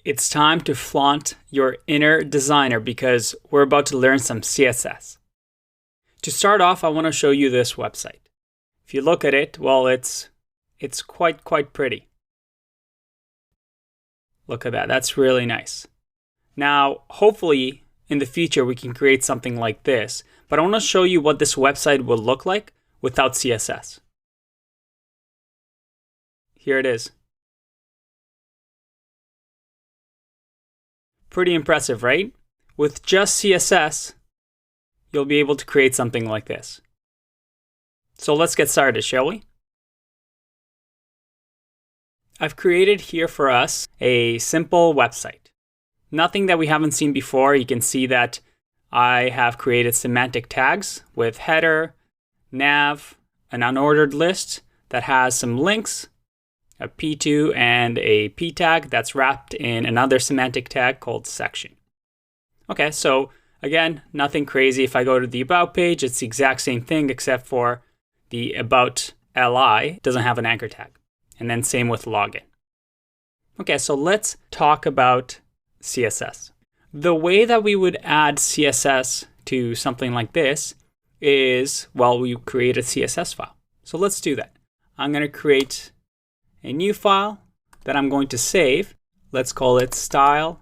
It's time to flaunt your inner designer because we're about to learn some CSS. To start off, I want to show you this website. If you look at it, well, it's quite pretty. Look at that. That's really nice. Now, hopefully, in the future, we can create something like this. But I want to show you what this website will look like without CSS. Here it is. Pretty impressive, right? With just CSS, you'll be able to create something like this. So let's get started, shall we? I've created here for us a simple website. Nothing that we haven't seen before. You can see that I have created semantic tags with header, nav, an unordered list that has some links, a P2 and a P tag that's wrapped in another semantic tag called section. Okay, so again, nothing crazy. If I go to the About page, it's the exact same thing except for the About LI doesn't have an anchor tag. And then same with login. Okay, so let's talk about CSS. The way that we would add CSS to something like this is, well, we create a CSS file. So let's do that. I'm going to create a new file that I'm going to save. Let's call it style.css.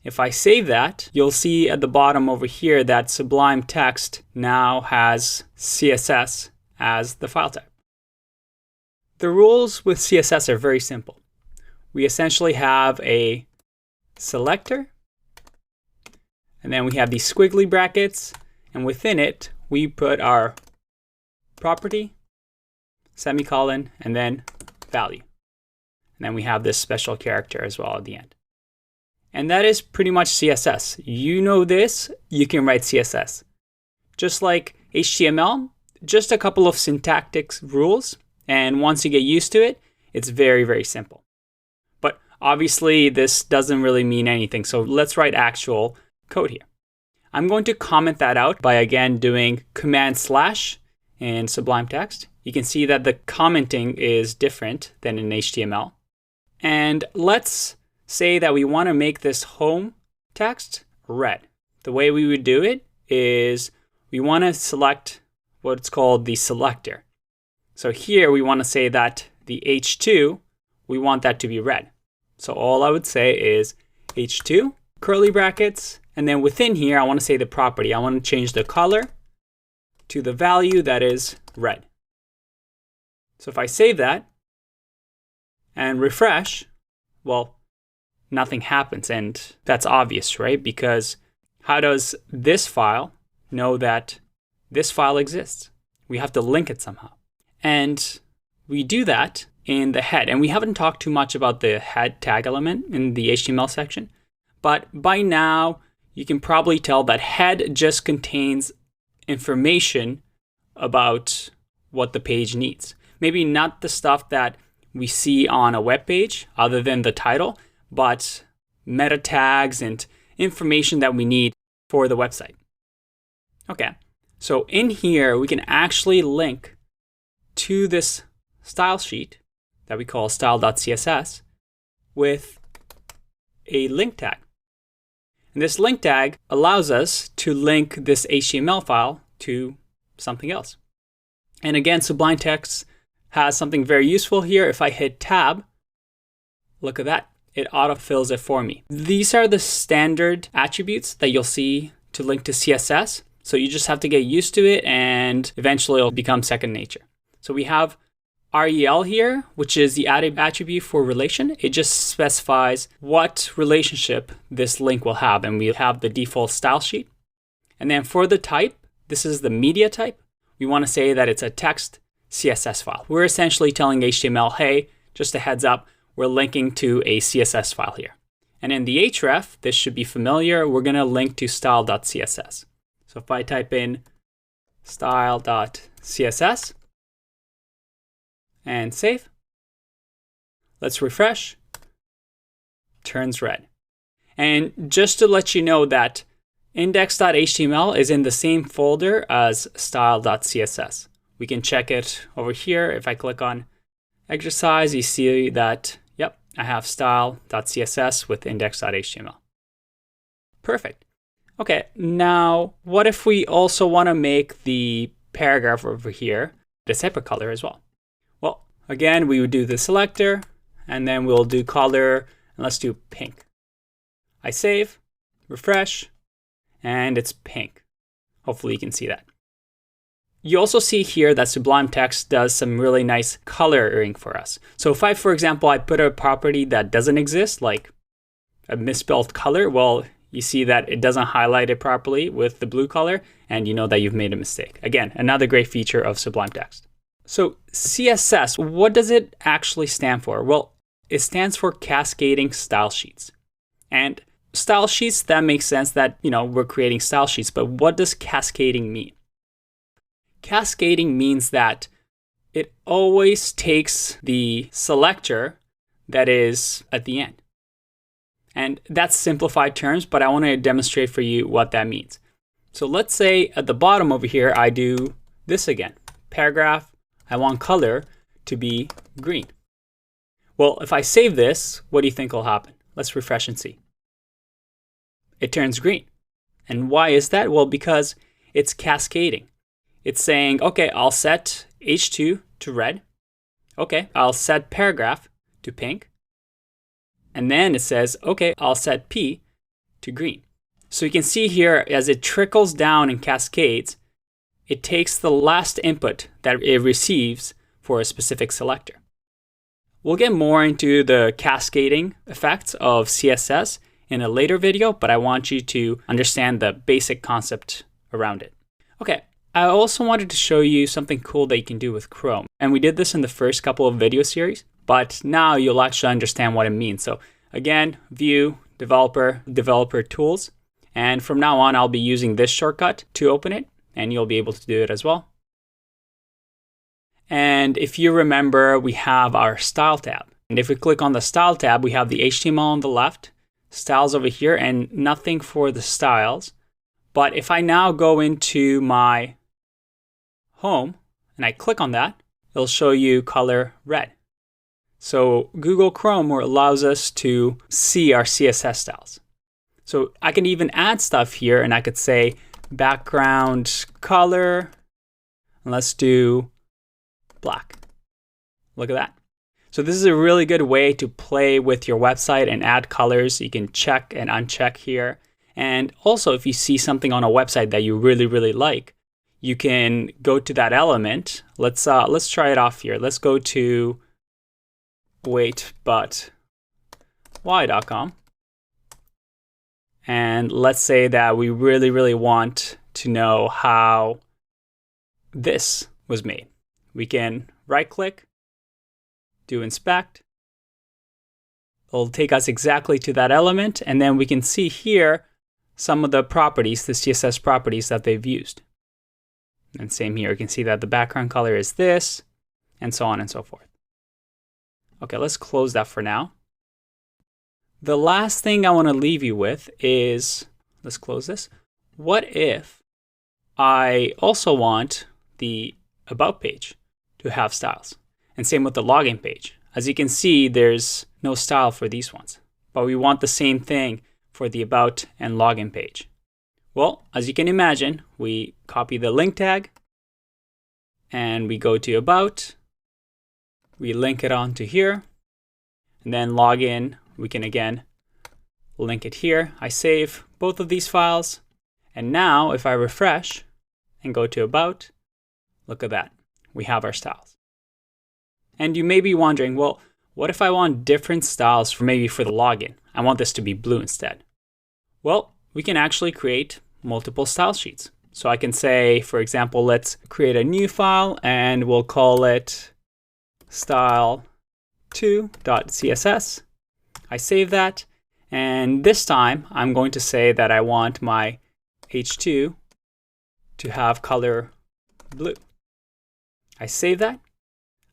If I save that, you'll see at the bottom over here that Sublime Text now has CSS as the file type. The rules with CSS are very simple. We essentially have a selector, and then we have these squiggly brackets, and within it, we put our property, semicolon, and then value. And then we have this special character as well at the end. And that is pretty much CSS. You know this, you can write CSS. Just like HTML, just a couple of syntactic rules, and once you get used to it, it's very, very simple. But obviously, this doesn't really mean anything, so let's write actual code here. I'm going to comment that out by, again, doing // in Sublime Text. You can see that the commenting is different than in HTML. And let's say that we want to make this home text red. The way we would do it is we want to select what's called the selector. So here we want to say that the H2, we want that to be red. So all I would say is H2, curly brackets, and then within here I want to say the property. I want to change the color to the value that is red. So if I save that and refresh, well, nothing happens. And that's obvious, right? Because how does this file know that this file exists? We have to link it somehow. And we do that in the head. And we haven't talked too much about the head tag element in the HTML section. But by now, you can probably tell that head just contains information about what the page needs. Maybe not the stuff that we see on a web page other than the title, but meta tags and information that we need for the website. Okay, so in here, we can actually link to this style sheet that we call style.css with a link tag. And this link tag allows us to link this HTML file to something else. And again, Sublime Text has something very useful here. If I hit tab, look at that. It autofills it for me. These are the standard attributes that you'll see to link to CSS. So you just have to get used to it and eventually it'll become second nature. So we have rel here, which is the added attribute for relation. It just specifies what relationship this link will have. And we have the default style sheet. And then for the type, this is the media type. We want to say that it's a text CSS file. We're essentially telling HTML, hey, just a heads up, we're linking to a CSS file here. And in the href, this should be familiar. We're going to link to style.css. So if I type in style.css and save, let's refresh, turns red. And just to let you know that index.html is in the same folder as style.css. We can check it over here. If I click on exercise, you see that, yep, I have style.css with index.html. Perfect. Okay, now what if we also want to make the paragraph over here the type of color as well? Well, again, we would do the selector, and then we'll do color, and let's do pink. I save, refresh, and it's pink. Hopefully you can see that. You also see here that Sublime Text does some really nice coloring for us. So if I, for example, I put a property that doesn't exist, like a misspelled color, well, you see that it doesn't highlight it properly with the blue color, and you know that you've made a mistake. Again, another great feature of Sublime Text. So CSS, what does it actually stand for? Well, it stands for Cascading Style Sheets. And style sheets, that makes sense that, we're creating style sheets, but what does cascading mean? Cascading means that it always takes the selector that is at the end. And that's simplified terms, but I want to demonstrate for you what that means. So let's say at the bottom over here, I do this again. Paragraph, I want color to be green. Well, if I save this, what do you think will happen? Let's refresh and see. It turns green. And why is that? Well, because it's cascading. It's saying, okay, I'll set H2 to red. Okay, I'll set paragraph to pink. And then it says, okay, I'll set P to green. So you can see here, as it trickles down and cascades, it takes the last input that it receives for a specific selector. We'll get more into the cascading effects of CSS in a later video, but I want you to understand the basic concept around it. Okay, I also wanted to show you something cool that you can do with Chrome. And we did this in the first couple of video series, but now you'll actually understand what it means. So again, View, Developer Tools. And from now on, I'll be using this shortcut to open it, and you'll be able to do it as well. And if you remember, we have our Style tab. And if we click on the Style tab, we have the HTML on the left, styles over here, and nothing for the styles. But if I now go into my home and I click on that, it'll show you color red. So Google Chrome allows us to see our CSS styles. So I can even add stuff here, and I could say background color, and let's do black. Look at that. So this is a really good way to play with your website and add colors. You can check and uncheck here. And also, if you see something on a website that you really, really like, you can go to that element. Let's try it off here. Let's go to waitbutwhy.com. And let's say that we really, really want to know how this was made. We can right-click, do inspect. It'll take us exactly to that element, and then we can see here some of the properties, the CSS properties that they've used. And same here, you can see that the background color is this, and so on and so forth. Okay, let's close that for now. The last thing I want to leave you with is, let's close this. What if I also want the About page to have styles? And same with the login page. As you can see, there's no style for these ones, but we want the same thing for the About and login page. Well, as you can imagine, we copy the link tag and we go to About, we link it onto here, and then login. We can again link it here. I save both of these files. And now if I refresh and go to About, look at that. We have our styles. And you may be wondering, well, what if I want different styles for maybe for the login? I want this to be blue instead. Well, we can actually create multiple style sheets. So I can say, for example, let's create a new file and we'll call it style2.css. I save that, and this time I'm going to say that I want my H2 to have color blue. I save that.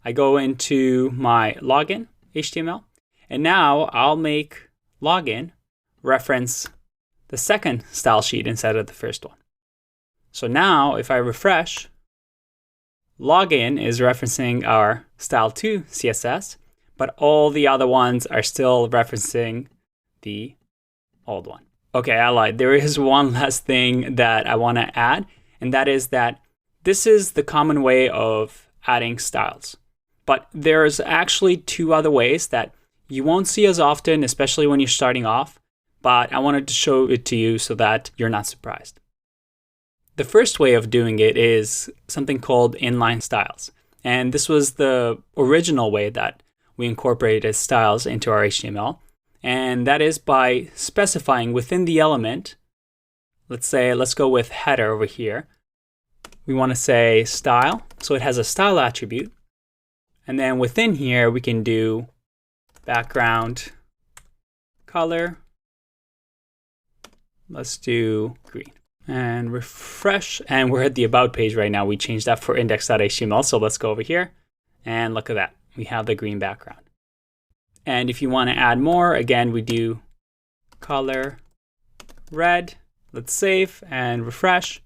I go into my login HTML, and now I'll make login reference the second style sheet instead of the first one. So now if I refresh, login is referencing our style2 CSS, but all the other ones are still referencing the old one. Okay, I lied. There is one last thing that I want to add, and that is that this is the common way of adding styles. But there's actually two other ways that you won't see as often, especially when you're starting off, but I wanted to show it to you so that you're not surprised. The first way of doing it is something called inline styles. And this was the original way that we incorporated styles into our HTML. And that is by specifying within the element, let's go with header over here. We want to say style, so it has a style attribute. And then within here, we can do background color. Let's do green and refresh. And we're at the about page right now. We changed that for index.html. So let's go over here and look at that. We have the green background. And if you want to add more, again, we do color red. Let's save and refresh.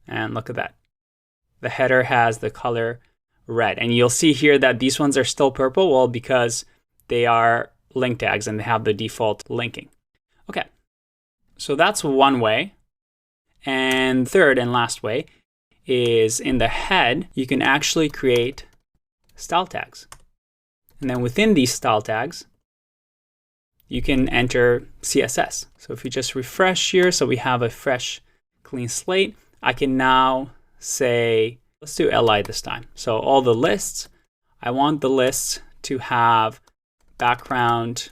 And look at that. The header has the color red. And you'll see here that these ones are still purple. Well, because they are link tags and they have the default linking. Okay, so that's one way. And third and last way is in the head, you can actually create style tags. And then within these style tags, you can enter CSS. So if you just refresh here, so we have a fresh, clean slate, I can now say, let's do li this time. So all the lists, I want the lists to have background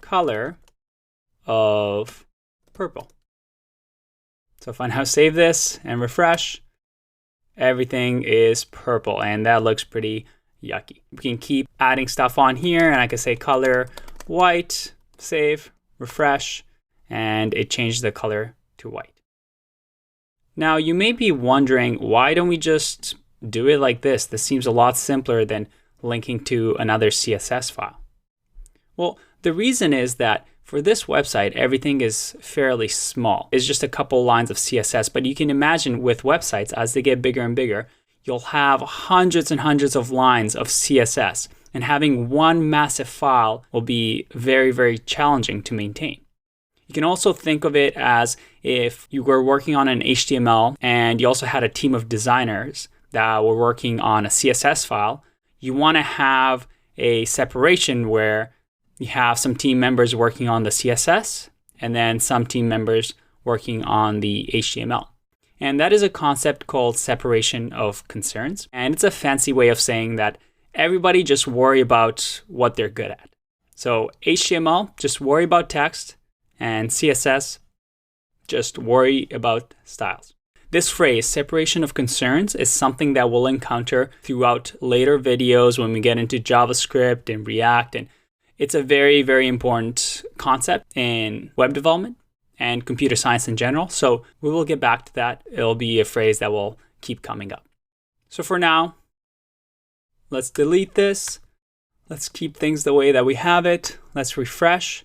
color of purple. So if I now save this and refresh, everything is purple, and that looks pretty yucky. We can keep adding stuff on here, and I can say color white, save, refresh, and it changed the color to white. Now you may be wondering, why don't we just do it like this? This seems a lot simpler than linking to another CSS file. Well, the reason is that for this website, everything is fairly small. It's just a couple lines of CSS, but you can imagine with websites, as they get bigger and bigger, you'll have hundreds and hundreds of lines of CSS, and having one massive file will be very, very challenging to maintain. You can also think of it as if you were working on an HTML and you also had a team of designers that were working on a CSS file. You want to have a separation where you have some team members working on the CSS and then some team members working on the HTML. And that is a concept called separation of concerns. And it's a fancy way of saying that everybody just worry about what they're good at. So HTML, just worry about text, and CSS, just worry about styles. This phrase, separation of concerns, is something that we'll encounter throughout later videos when we get into JavaScript and React. And it's a very, very important concept in web development and computer science in general. So we will get back to that. It'll be a phrase that will keep coming up. So for now, let's delete this. Let's keep things the way that we have it. Let's refresh.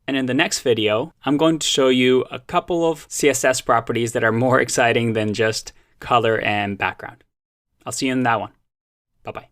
And in the next video, I'm going to show you a couple of CSS properties that are more exciting than just color and background. I'll see you in that one. Bye-bye.